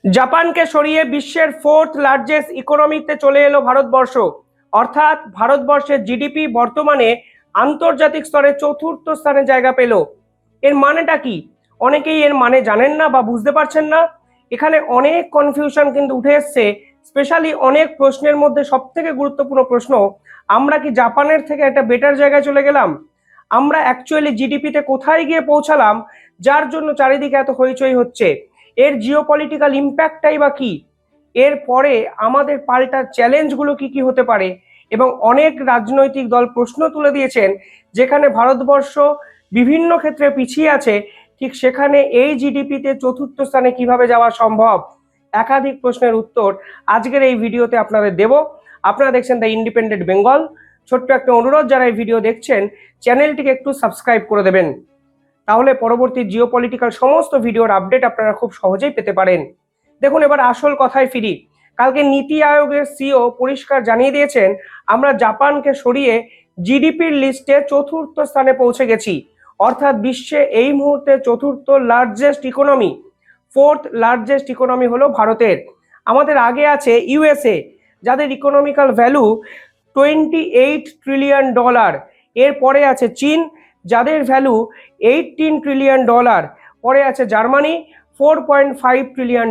জাপানকে সরিয়ে বিশ্বের fourth largest ইকোনমিতে চলে এলো ভারতবর্ষ। অর্থাৎ ভারতবর্ষের জিডিপি বর্তমানে আন্তর্জাতিক স্তরে চতুর্থ স্থানে জায়গা পেল। এর মানেটা কি? অনেকেই এর মানে জানেন না বা বুঝতে পারছেন না। এখানে অনেক কনফিউশন কিন্তু উঠে এসছে। স্পেশালি অনেক প্রশ্নের মধ্যে সব থেকে গুরুত্বপূর্ণ প্রশ্ন, আমরা কি জাপানের থেকে একটা বেটার জায়গায় চলে গেলাম? আমরা অ্যাকচুয়ালি জিডিপিতে কোথায় গিয়ে পৌঁছালাম, যার জন্য চারিদিকে এত হইচই হচ্ছে? এর জিওপলিটিক্যাল ইম্প্যাক্টটাই বা কি? এর পরে আমাদের পাল্টা চ্যালেঞ্জগুলো কি কি হতে পারে? এবং অনেক রাজনৈতিক দল প্রশ্ন তুলে দিয়েছেন, যেখানে ভারতবর্ষ বিভিন্ন ক্ষেত্রে পিছিয়ে আছে, ঠিক সেখানে এই জিডিপিতে চতুর্থ স্থানে কিভাবে যাওয়া সম্ভব? একাধিক প্রশ্নের উত্তর আজকের এই ভিডিওতে আপনাদের দেব। আপনারা দেখছেন দ্য ইন্ডিপেন্ডেন্ট বেঙ্গল। ছোট্ট একটা অনুরোধ, যারা এই ভিডিও দেখছেন চ্যানেলটিকে একটু সাবস্ক্রাইব করে দেবেন, তাহলে পরবর্তী জিওপলিটিক্যাল সমস্ত ভিডিওর আপডেট আপনারা খুব সহজেই পেতে পারেন। দেখুন, এবার আসল কথায় ফিরি। কালকে নীতি আয়োগের সিও পরিষ্কার জানিয়ে দিয়েছেন, আমরা জাপানকে সরিয়ে জিডিপির লিস্টে চতুর্থ স্থানে পৌঁছে গেছি। অর্থাৎ বিশ্বে এই মুহূর্তে চতুর্থ largest economy, fourth largest economy হলো ভারতের। আমাদের আগে আছে ইউএসএ, যাদের ইকোনমিক্যাল ভ্যালু $28 ট্রিলিয়ন। এরপরে আছে চীন, যাদের ভ্যালু $18 ট্রিলিয়ন। পরে আছে জার্মানি, $4.5 ট্রিলিয়ন।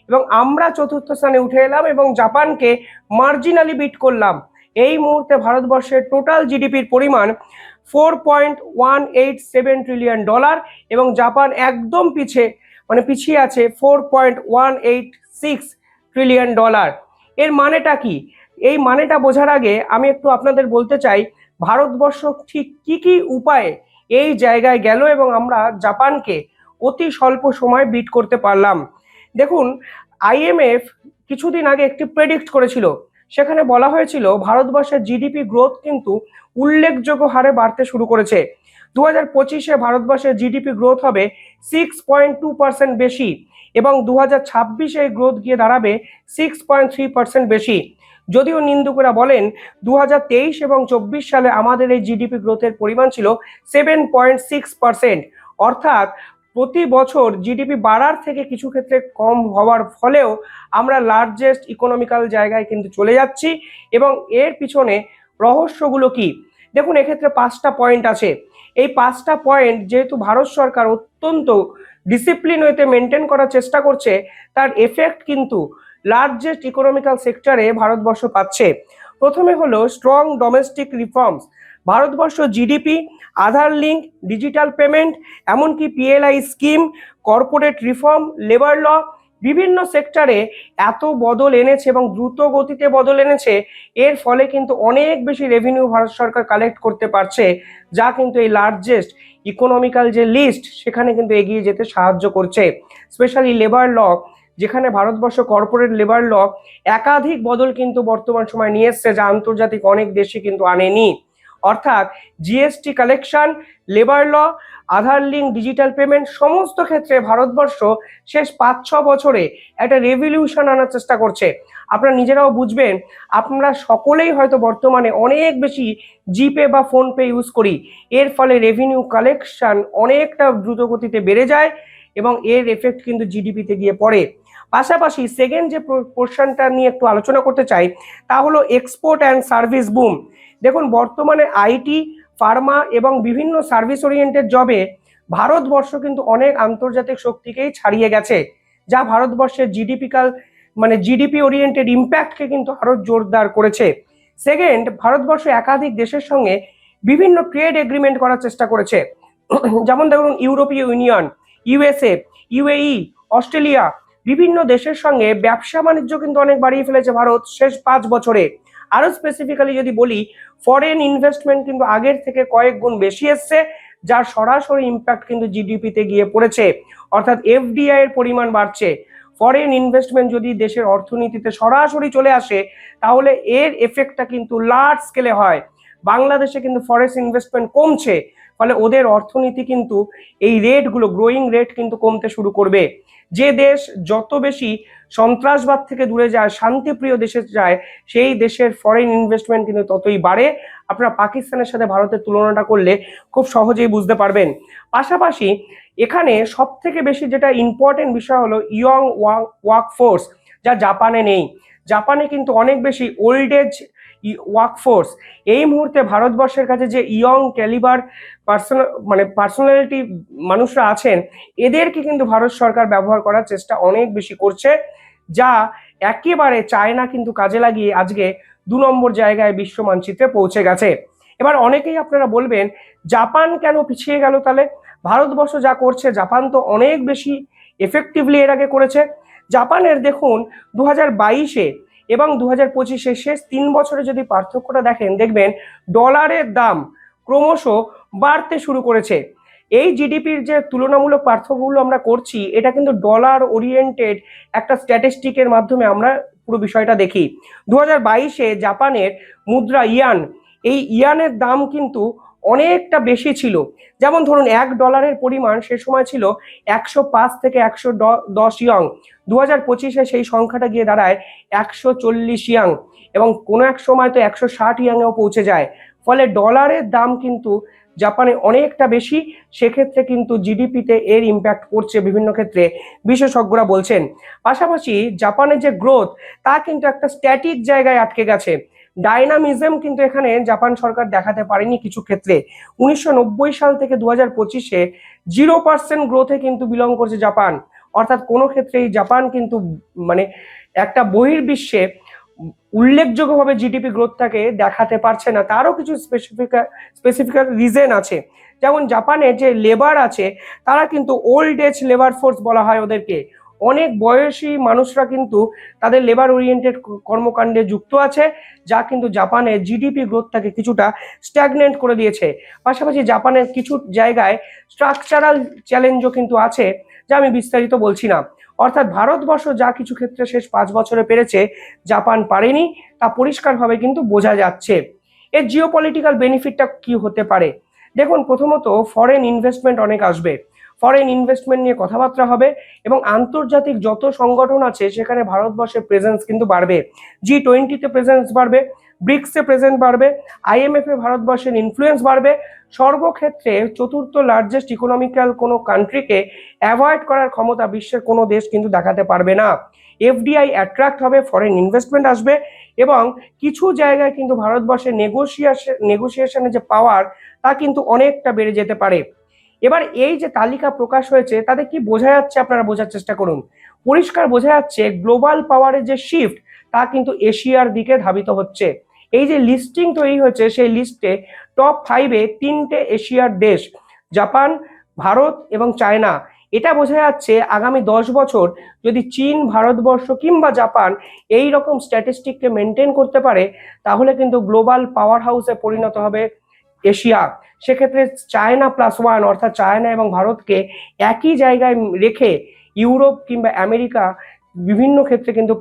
এবং আমরা চতুর্থ স্থানে উঠে এলাম এবং জাপানকে মার্জিনালি বিট করলাম। এই মুহূর্তে ভারতবর্ষের টোটাল জিডিপির পরিমাণ $4.187 ট্রিলিয়ন এবং জাপান একদম পিছিয়ে আছে $4.186 ট্রিলিয়ন। এর মানেটা কি? এই মানেটা বোঝার আগে আমি একটু আপনাদের বলতে চাই, ভারতবর্ষ ঠিক কি কি উপায়ে এই জায়গায় গেল এবং আমরা জাপানকে অতি স্বল্প সময় বিট করতে পারলাম। দেখুন, আইএমএফ কিছুদিন আগে একটি প্রেডিক্ট করেছিল। সেখানে বলা হয়েছিল ভারতবর্ষের জিডিপি গ্রোথ কিন্তু উল্লেখযোগ্য হারে বাড়তে শুরু করেছে। 2025-এ ভারতবর্ষের জিডিপি গ্রোথ হবে 6.2% বেশি এবং 2026-এ এই গ্রোথ গিয়ে দাঁড়াবে 6.3% বেশি। যদিও নিন্দুকরা বলেন 2023 এবং 24 সালে আমাদের এই জিডিপি গ্রোথের পরিমাণ ছিল 7.6%। অর্থাৎ প্রতি বছর জিডিপি বাড়ার থেকে কিছু ক্ষেত্রে কম হওয়ার ফলেও আমরা লার্জেস্ট ইকোনমিক্যাল জায়গায় কিন্তু চলে যাচ্ছি। এবং এর পিছনে রহস্যগুলো কি? দেখুন, এক্ষেত্রে 5টা পয়েন্ট আছে। এই 5টা পয়েন্ট যেহেতু ভারত সরকার অত্যন্ত ডিসিপ্লিন ওয়েতে মেনটেন করার চেষ্টা করছে, তার এফেক্ট কিন্তু লার্জেস্ট ইকোনমিক্যাল সেক্টরে ভারতবর্ষ পাচ্ছে। প্রথমে হলো strong domestic reforms. Bharatvarsha GDP, Aadhaar link, digital payment, এমনকি PLI scheme, corporate reform, labour law, বিভিন্ন সেক্টরে এত বদল এনেছে এবং দ্রুত গতিতে বদল এনেছে। এর ফলে কিন্তু অনেক বেশি রেভিনিউ ভারত সরকার কালেক্ট করতে পারছে, যা কিন্তু এই লার্জেস্ট ইকোনমিক্যাল যে লিস্ট সেখানে কিন্তু এগিয়ে যেতে সাহায্য করছে। স্পেশালি লেবার ল, যেখানে ভারতবর্ষ কর্পোরেট লেবার ল একাধিক বদল কিন্তু বর্তমান সময় নিয়ে এসছে, যা আন্তর্জাতিক অনেক দেশে কিন্তু আনেনি। অর্থাৎ জিএসটি কালেকশন, লেবার ল, আধার লিঙ্ক, ডিজিটাল পেমেন্ট, সমস্ত ক্ষেত্রে ভারতবর্ষ শেষ 5-6 বছরে একটা রেভলিউশন আনার চেষ্টা করছে। আপনারা নিজেরাও বুঝবেন, আপনারা সকলেই হয়তো বর্তমানে অনেক বেশি জিপে বা ফোনপে ইউজ করি। এর ফলে রেভিনিউ কালেকশন অনেকটা দ্রুত গতিতে বেড়ে যায় এবং এর এফেক্ট কিন্তু জিডিপিতে গিয়ে পড়ে। পাশাপাশি সেকেন্ড যে পোর্শনটা নিয়ে একটু আলোচনা করতে চাই, তা হলো এক্সপোর্ট অ্যান্ড সার্ভিস বুম। দেখুন, বর্তমানে আইটি, ফার্মা এবং বিভিন্ন সার্ভিস ওরিয়েন্টেড জবে ভারতবর্ষ কিন্তু অনেক আন্তর্জাতিক শক্তিকেই ছাড়িয়ে গেছে, যা ভারতবর্ষের জিডিপি ওরিয়েন্টেড ইম্প্যাক্টকে কিন্তু আরো জোরদার করেছে। সেকেন্ড, ভারতবর্ষ একাধিক দেশের সঙ্গে বিভিন্ন ট্রেড এগ্রিমেন্ট করার চেষ্টা করেছে। যেমন ধরুন, ইউরোপীয় ইউনিয়ন, ইউএসএ, ইউএই, অস্ট্রেলিয়া, বিভিন্ন দেশের সঙ্গে ব্যবসা বাণিজ্য কিন্তু অনেক বাড়িয়ে ফেলেছে ভারত শেষ 5 বছরে। আরো স্পেসিফিক্যালি যদি বলি, ফরেন ইনভেস্টমেন্ট কিন্তু আগের থেকে কয়েক গুণ বেশি এসছে, যার সরাসরি ইম্প্যাক্ট কিন্তু জিডিপিতে গিয়ে পড়েছে। অর্থাৎ এফডিআই এর পরিমাণ বাড়ছে। ফরেন ইনভেস্টমেন্ট যদি দেশের অর্থনীতিতে সরাসরি চলে আসে, তাহলে এর এফেক্টটা কিন্তু লার্জ স্কেলে হয়। বাংলাদেশে কিন্তু ফরেন ইনভেস্টমেন্ট কমছে, ফলে ওদের অর্থনীতি কিন্তু এই রেটগুলো, গ্রোয়িং রেট কিন্তু কমতে শুরু করবে। যে দেশ যত বেশি সন্ত্রাসবাদ থেকে দূরে যায়, শান্তিপ্রিয় দেশে যায়, সেই দেশের ফরেন ইনভেস্টমেন্ট কিন্তু ততই বাড়ে। আপনারা পাকিস্তানের সাথে ভারতের তুলনাটা করলে খুব সহজেই বুঝতে পারবেন। পাশাপাশি এখানে সব থেকে বেশি যেটা ইম্পর্টেন্ট বিষয় হলো ইয়ং ওয়ার্কফোর্স, যা জাপানে নেই। জাপানে কিন্তু অনেক বেশি ওল্ড এজ ওয়ার্কফোর্স। এই মুহূর্তে ভারতবর্ষের কাছে যে ইয়ং ক্যালিবার পার্সোনালিটি মানুষরা আছেন, এদেরকে কিন্তু ভারত সরকার ব্যবহার করার চেষ্টা অনেক বেশি করছে, যা একেবারে চায়না কিন্তু কাজে লাগিয়ে আজকে 2 নম্বর জায়গায় বিশ্ব মানচিত্রে পৌঁছে গেছে। এবার অনেকেই আপনারা বলবেন, জাপান কেন পিছিয়ে গেল তাহলে? ভারতবর্ষ যা করছে জাপান তো অনেক বেশি এফেক্টিভলি এর আগে করেছে। জাপানের দেখুন 2022-এ এবং 2025-এ শেষ 3 বছরে যদি পার্থক্যটা দেখেন, দেখবেন ডলারের দাম ক্রমশ বাড়তে শুরু করেছে। এই জিডিপির যে তুলনামূলক পার্থক্যগুলো আমরা করছি, এটা কিন্তু ডলার ওরিয়েন্টেড একটা স্ট্যাটিস্টিকের মাধ্যমে আমরা পুরো বিষয়টা দেখি। 2022-এ জাপানের মুদ্রা ইয়ান, এই ইয়ানের দাম কিন্তু অনেকটা বেশি ছিল। যেমন ধরুন $1 পরিমাণ সে সময় ছিল 105 থেকে 110 ইয়ং। 2025-এ সেই সংখ্যাটা গিয়ে দাঁড়ায় 140 ইয়াং, এবং কোনো এক সময় তো 160 ইয়াংয়েও পৌঁছে যায়। ফলে ডলারের দাম কিন্তু জাপানে অনেকটা বেশি। সেক্ষেত্রে কিন্তু জিডিপিতে এর ইম্প্যাক্ট পড়ছে বিভিন্ন ক্ষেত্রে, বিশেষজ্ঞরা বলছেন। পাশাপাশি জাপানের যে গ্রোথ, তা কিন্তু একটা স্ট্যাটিক জায়গায় আটকে গেছে। ডাইনামিজম কিন্তু এখানে জাপান সরকার দেখাতে পারেনি কিছু ক্ষেত্রে। 1990 সাল থেকে 2025-এ 0% গ্রোথে কিন্তু বিলং করছে জাপান। অর্থাৎ কোনো ক্ষেত্রেই জাপান কিন্তু মানে একটা বহির্বিশ্বে উল্লেখযোগ্যভাবে জিডিপি গ্রোথটাকে দেখাতে পারছে না। তারও কিছু স্পেসিফিক রিজন আছে। যেমন জাপানের যে লেবার আছে, তারা কিন্তু ওল্ড এজ লেবার ফোর্স বলা হয় ওদেরকে। অনেক বয়সী মানুষরা কিন্তু তাদের লেবার ওরিয়েন্টেড কর্মকাণ্ডে যুক্ত আছে, যা কিন্তু জাপানের জিডিপি গ্রোথটাকে কিছুটা স্ট্যাগনেন্ট করে দিয়েছে। পাশাপাশি জাপানের কিছু জায়গায় স্ট্রাকচারাল চ্যালেঞ্জও কিন্তু আছে, যা আমি বিস্তারিত বলছি না। অর্থাৎ ভারতবর্ষ যা কিছু ক্ষেত্রে শেষ 5 বছরে পেরেছে, জাপান পারেনি, তা পরিষ্কারভাবে কিন্তু বোঝা যাচ্ছে। এর জিওপলিটিক্যাল বেনিফিটটা কি হতে পারে? দেখুন, প্রথমত ফরেন ইনভেস্টমেন্ট অনেক আসবে। ফরেন ইনভেস্টমেন্ট নিয়ে কথাবার্তা হবে, এবং আন্তর্জাতিক যত সংগঠন আছে সেখানে ভারতবর্ষের প্রেজেন্স কিন্তু বাড়বে। G20-তে প্রেজেন্স বাড়বে, ব্রিক্সে প্রেজেন্স বাড়বে, IMF-এ ভারতবর্ষের ইনফ্লুয়েন্স বাড়বে। সর্বক্ষেত্রে চতুর্থ লার্জেস্ট ইকোনমিক্যাল কোনো কান্ট্রিকে অ্যাভয়েড করার ক্ষমতা বিশ্বের কোনো দেশ কিন্তু দেখাতে পারবে না। FDI অ্যাট্রাক্ট হবে, ফরেন ইনভেস্টমেন্ট আসবে, এবং কিছু জায়গায় কিন্তু ভারতবর্ষের নেগোসিয়েশনের যে পাওয়ার, তা কিন্তু অনেকটা বেড়ে যেতে পারে। এবার এই যে তালিকা প্রকাশ হয়েছে, তাতে কি বোঝা যাচ্ছে আপনারা বোঝার চেষ্টা করুন। পরিষ্কার বোঝা যাচ্ছে গ্লোবাল পাওয়ারের যে শিফট, তা কিন্তু এশিয়ার দিকে ধাবিত হচ্ছে। এই যে লিস্টিং তৈরি হয়েছে, সেই লিস্টে টপ 5-এ 3টে এশিয়ার দেশ, জাপান, ভারত এবং চায়না। এটা বোঝা যাচ্ছে আগামী 10 বছর যদি চীন, ভারতবর্ষ কিংবা জাপান এই রকম স্ট্যাটিস্টিককে মেনটেন করতে পারে, তাহলে কিন্তু গ্লোবাল পাওয়ার হাউসে পরিণত হবে এশিয়া। সেক্ষেত্রে চায়না +1, অর্থাৎ চায়না এবং ভারতকে একই জায়গায় রেখে ইউরোপ কিংবা আমেরিকা বিভিন্ন ক্ষেত্রে কিন্তু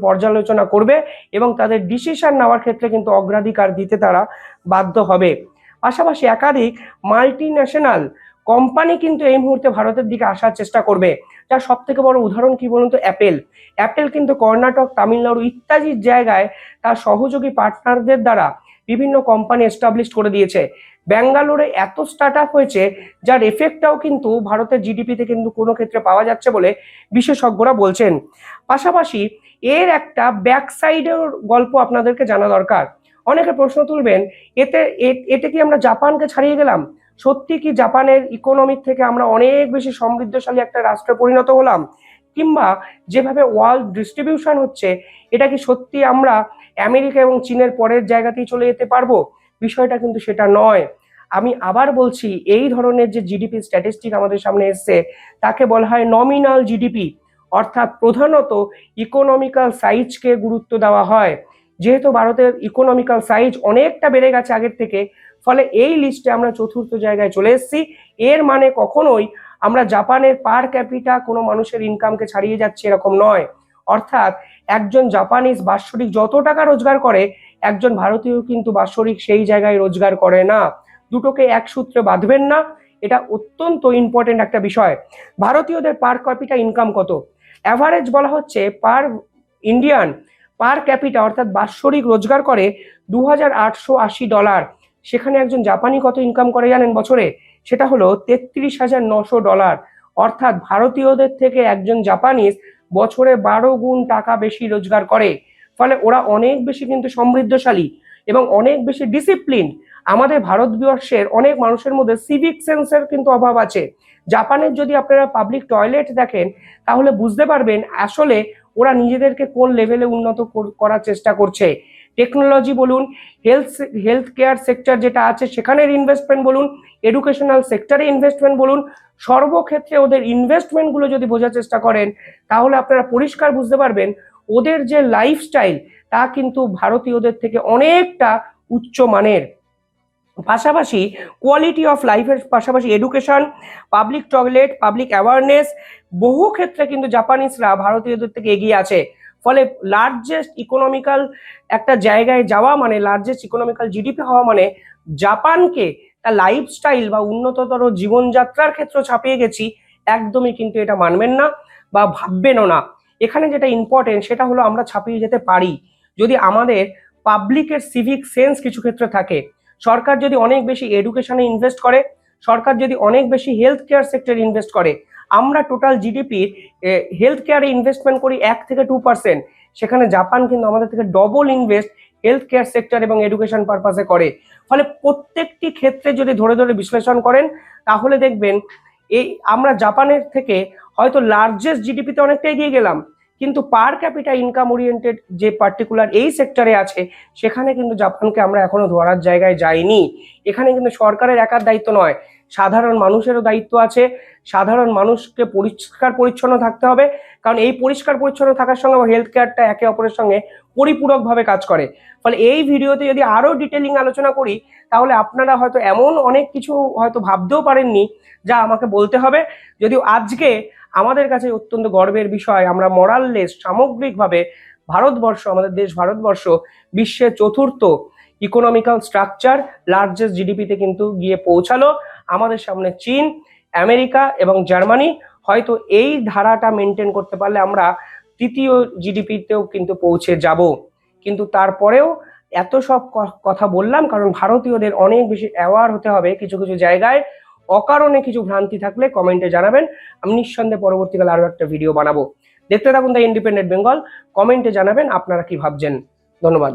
পর্যালোচনা করবে, এবং তাদের ডিসিশন নেওয়ার ক্ষেত্রে কিন্তু অগ্রাধিকার দিতে তারা বাধ্য হবে। পাশাপাশি একাধিক মাল্টি ন্যাশনাল কোম্পানি কিন্তু এই মুহূর্তে ভারতের দিকে আসার চেষ্টা করবে। যার সব থেকে বড় উদাহরণ কি বলুন তো? অ্যাপেল কিন্তু কর্ণাটক, তামিলনাড়ু ইত্যাদি জায়গায় তার সহযোগী পার্টনারদের দ্বারা বিভিন্ন কোম্পানি এস্টাবলিশ করে দিয়েছে। ব্যাঙ্গালোরে এত স্টার্ট আপ হয়েছে, যার এফেক্টটাও কিন্তু ভারতের জিডিপিতে কিন্তু কোনো ক্ষেত্রে পাওয়া যাচ্ছে বলে বিশেষজ্ঞরা বলছেন। পাশাপাশি এর একটা ব্যাকসাইডের গল্প আপনাদেরকে জানা দরকার। অনেকে প্রশ্ন তুলবেন, এতে কি আমরা জাপানকে ছাড়িয়ে গেলাম? সত্যি কি জাপানের ইকোনমিক থেকে আমরা অনেক বেশি সমৃদ্ধশালী একটা রাষ্ট্রে পরিণত হলাম? কিংবা যেভাবে ওয়ার্ল্ড ডিস্ট্রিবিউশন হচ্ছে, এটা কি সত্যি আমরা আমেরিকা এবং চীনের পরের জায়গাতেই চলে যেতে পারবো? বিষয়টা কিন্তু সেটা নয়। আমি আবার বলছি, এই ধরনের যে জিডিপি স্ট্যাটিস্টিক আমাদের সামনে এসছে, তাকে বলা হয় নমিনাল জিডিপি, অর্থাৎ প্রধানত ইকোনমিক্যাল সাইজকে গুরুত্ব দেওয়া হয়। যেহেতু ভারতের ইকোনমিক্যাল সাইজ অনেকটা বেড়ে গেছে আগের থেকে, ফলে এই লিস্টে আমরা চতুর্থ জায়গায় চলে এসেছি। এর মানে কখনোই আমরা জাপানের পার ক্যাপিটা কোনো মানুষের ইনকামকে ছাড়িয়ে যাচ্ছে এরকম নয়। অর্থাৎ একজন জাপানিজ বাৎসরিক যত টাকা রোজগার করে, একজন ভারতীয় কিন্তু বাৎসরিক সেই জায়গায় রোজগার করে না। দুটোকে এক সূত্রে বাঁধবেন না, এটা অত্যন্ত ইম্পর্টেন্ট একটা বিষয়। ভারতীয়দের পার ক্যাপিটা ইনকাম কত? অ্যাভারেজ বলা হচ্ছে পার ইন্ডিয়ান পার ক্যাপিটা, অর্থাৎ বাৎসরিক রোজগার করে $2880। সেখানে একজন জাপানি কত ইনকাম করে জানেন বছরে? সেটা হলো $33,900। অর্থাৎ ভারতীয়দের থেকে একজন জাপানিজ বছরে 12 গুণ টাকা বেশি রোজগার করে। ফলে ওরা অনেক বেশি কিন্তু সমৃদ্ধশালী এবং অনেক বেশি ডিসিপ্লিন। আমাদের ভারতবর্ষের অনেক মানুষের মধ্যে সিভিক সেন্সের কিন্তু অভাব আছে। জাপানের যদি আপনারা পাবলিক টয়লেট দেখেন তাহলে বুঝতে পারবেন আসলে ওরা নিজেদেরকে কোন লেভেলে উন্নত করার চেষ্টা করছে। টেকনোলজি বলুন, হেলথ কেয়ার সেক্টর যেটা আছে সেখানের ইনভেস্টমেন্ট বলুন, এডুকেশনাল সেক্টরে ইনভেস্টমেন্ট বলুন, সর্বক্ষেত্রে ওদের ইনভেস্টমেন্টগুলো যদি বোঝার চেষ্টা করেন তাহলে আপনারা পরিষ্কার বুঝতে পারবেন ওদের যে লাইফস্টাইল তা কিন্তু ভারতীয়দের থেকে অনেকটা উচ্চ মানের। পাশাপাশি কোয়ালিটি অফ লাইফের পাশাপাশি education, public toilet, public awareness, বহু ক্ষেত্রে কিন্তু জাপানিজরা ভারতীয়দের থেকে এগিয়ে আছে। ফলে লার্জেস্ট ইকোনমিক্যাল একটা জায়গায় যাওয়া মানে লার্জেস্ট ইকোনমিক্যাল জিডিপি হওয়া মানে জাপানকে তার লাইফস্টাইল বা উন্নততর জীবনযাত্রার ক্ষেত্রে ছাপিয়ে গেছি, একদমই কিন্তু এটা মানবেন না বা ভাববেনও না। এখানে যেটা ইম্পর্টেন্ট সেটা হলো আমরা ছাপিয়ে যেতে পারি যদি আমাদের পাবলিকের সিভিক সেন্স কিছু ক্ষেত্রে থাকে। সরকার যদি অনেক বেশি এডুকেশনে ইনভেস্ট করে, সরকার যদি অনেক বেশি হেলথ কেয়ার সেক্টরে ইনভেস্ট করে, আমরা টোটাল জিডিপির হেলথ কেয়ারে ইনভেস্টমেন্ট করি 1 থেকে 2%, সেখানে জাপান কিন্তু আমাদের থেকে double invest health care sector এবং এডুকেশন পারপাসে করে। ফলে প্রত্যেকটি ক্ষেত্রে যদি ধরে ধরে বিশ্লেষণ করেন তাহলে দেখবেন এই আমরা জাপানের থেকে হয়তো লার্জেস্ট জিডিপিতে অনেকটা এগিয়ে গেলাম, কিন্তু পার ক্যাপিটা ইনকাম ওরিয়েন্টেড যে পার্টিকুলার এই সেক্টরে আছে সেখানে কিন্তু জাপানকে আমরা এখনো ধরার জায়গায় যাইনি। এখানে কিন্তু সরকারের একার দায়িত্ব নয়, সাধারণ মানুষেরও দায়িত্ব আছে। সাধারণ মানুষকে পরিষ্কার পরিচ্ছন্ন থাকতে হবে, কারণ এই পরিষ্কার পরিচ্ছন্ন থাকার সঙ্গে হেলথ কেয়ারটা একে অপরের সঙ্গে পরিপূরকভাবে কাজ করে। ফলে এই ভিডিওতে যদি আরো ডিটেলিং আলোচনা করি তাহলে আপনারা হয়তো এমন অনেক কিছু হয়তো ভাবতেও পারেননি যা আমাকে বলতে হবে। যদিও আজকে আমাদের কাছে অত্যন্ত গর্বের বিষয়, আমরা মরাললেস সামগ্রিকভাবে ভারতবর্ষ, আমাদের দেশ ভারতবর্ষ বিশ্বের চতুর্থ ইকোনমিক্যাল স্ট্রাকচার লার্জেস্ট জিডিপিতে কিন্তু গিয়ে পৌঁছালো। আমাদের সামনে চীন, আমেরিকা এবং জার্মানি। হয়তো এই ধারাটা মেনটেন করতে পারলে আমরা তৃতীয় জিডিপিতেও কিন্তু পৌঁছে যাব। কিন্তু তারপরেও এত সব কথা বললাম কারণ ভারতীয়দের অনেক বেশি অ্যাওয়ার হতে হবে। কিছু কিছু জায়গায় অকারণে কিছু ভ্রান্তি থাকলে কমেন্টে জানাবেন, আমি নিঃসন্দেহে পরবর্তীকালে আরো একটা ভিডিও বানাবো। দেখতে থাকুন দ্য ইন্ডিপেন্ডেন্ট বেঙ্গল, কমেন্টে জানাবেন আপনারা কি ভাবছেন। ধন্যবাদ।